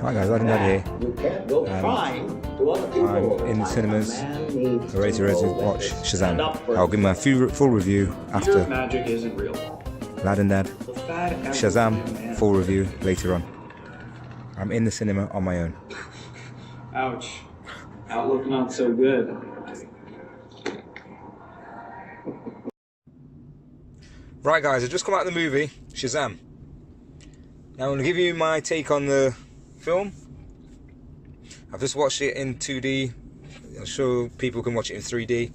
Hi guys, Laden Dad here. You can't go crying to other people. I'm in the cinemas, ready to watch Shazam. I'll give my full review after magic isn't real. Laden Dad, Shazam, full review later on. I'm in the cinema on my own. Ouch. Outlook not so good. Right guys, I've just come out of the movie, Shazam. Now I'm going to give you my take on the film. I've just watched it in 2D. I'm sure people can watch it in 3D.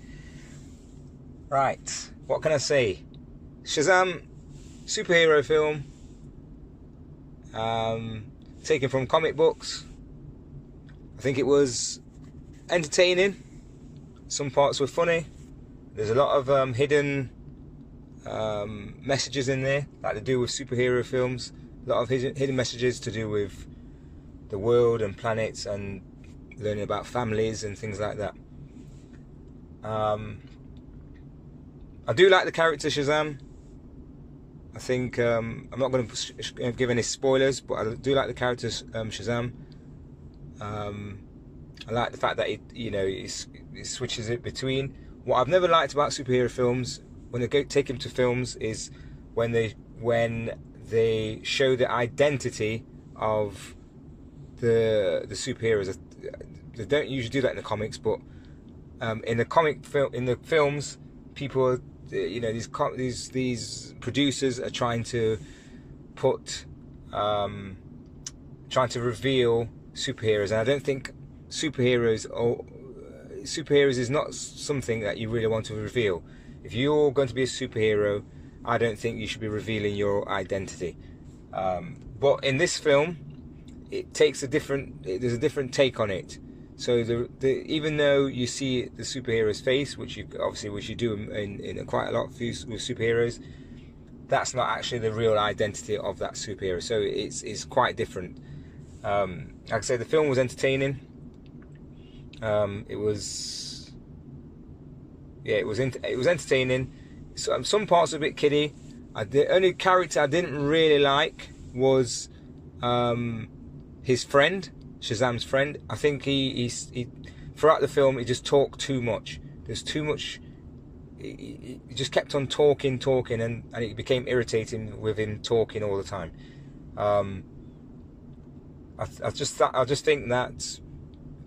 Right, what can I say? Shazam, superhero film, taken from comic books. I think it was entertaining. Some parts were funny. There's a lot of hidden messages in there, like to do with superhero films. A lot of hidden messages to do with the world and planets and learning about families and things like that. I do like the character Shazam. I think I'm not going to give any spoilers, but I do like the character Shazam. I like the fact that he switches it between. What I've never liked about superhero films, when they take him to films, is when they show the identity of the superheroes. They don't usually do that in the comics, but in the films, people, these producers are trying to reveal superheroes, and I don't think superheroes is not something that you really want to reveal. If you're going to be a superhero, I don't think you should be revealing your identity. But in this film, there's a different take on it. So even though you see the superhero's face, which you do in quite a lot with superheroes, that's not actually the real identity of that superhero. So it's quite different. Like I said, the film was entertaining. It was entertaining. So, some parts were a bit kiddie. The only character I didn't really like was his friend, Shazam's friend. I think he throughout the film he just talked too much. There's too much. He just kept on talking, and it became irritating with him talking all the time. I just think that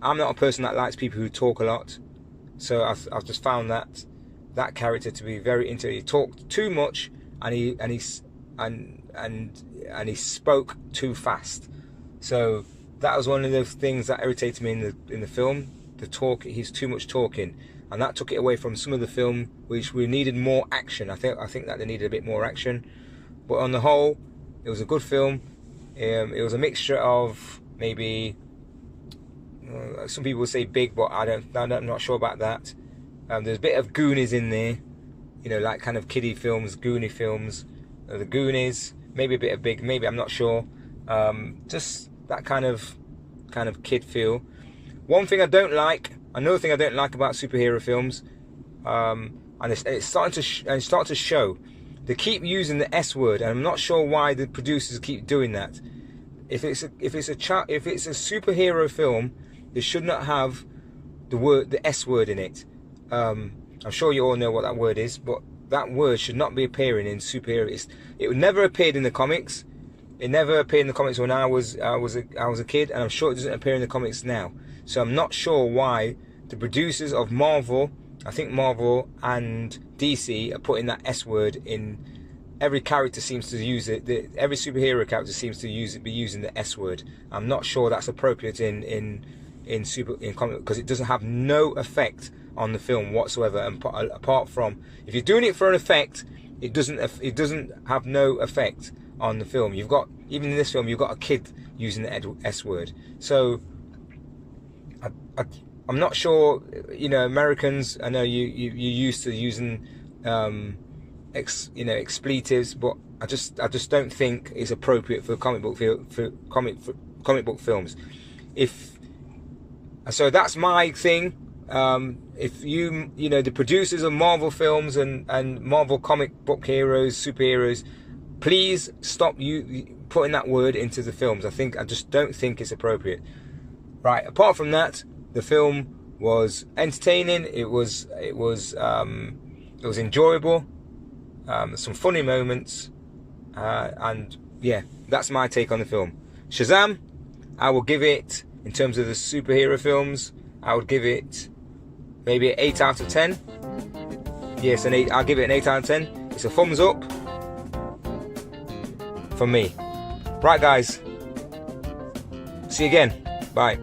I'm not a person that likes people who talk a lot, so I've just found that character to be very he talked too much, and he spoke too fast. So that was one of the things that irritated me in the film. He's too much talking, and that took it away from some of the film, which we needed more action. I think that they needed a bit more action, but on the whole, it was a good film. It was a mixture of maybe some people would say big, but I'm not sure about that. There's a bit of Goonies in there, like kind of kiddie films, Goonie films. The Goonies, maybe a bit of big, maybe, I'm not sure. Just that kind of kid feel. Another thing I don't like about superhero films, and it's starting to show. They keep using the S word, and I'm not sure why the producers keep doing that. If it's a superhero film, they should not have the S word in it. I'm sure you all know what that word is, but that word should not be appearing in superheroes. It never appeared in the comics. It never appeared in the comics when I was a kid, and I'm sure it doesn't appear in the comics now. So I'm not sure why the producers of Marvel, I think Marvel and DC, are putting that S word in. Every character seems to use it. Every superhero character seems to be using the S word. I'm not sure that's appropriate in comic, because it doesn't have no effect on the film whatsoever. And apart from, if you're doing it for an effect, it doesn't have no effect on the film. Even in this film, you've got a kid using the S word. So I'm not sure. Americans, I know you're used to using expletives, but I just don't think it's appropriate for comic book films. So that's my thing. If the producers of Marvel films and Marvel comic book heroes, superheroes, please stop putting that word into the films. I just don't think it's appropriate. Right. Apart from that, the film was entertaining. It was enjoyable. Some funny moments, and yeah, that's my take on the film. Shazam, I will give it, in terms of the superhero films, I would give it maybe an 8 out of 10. Yes, an 8. I'll give it an 8 out of 10. It's a thumbs up from me. Right, guys. See you again. Bye.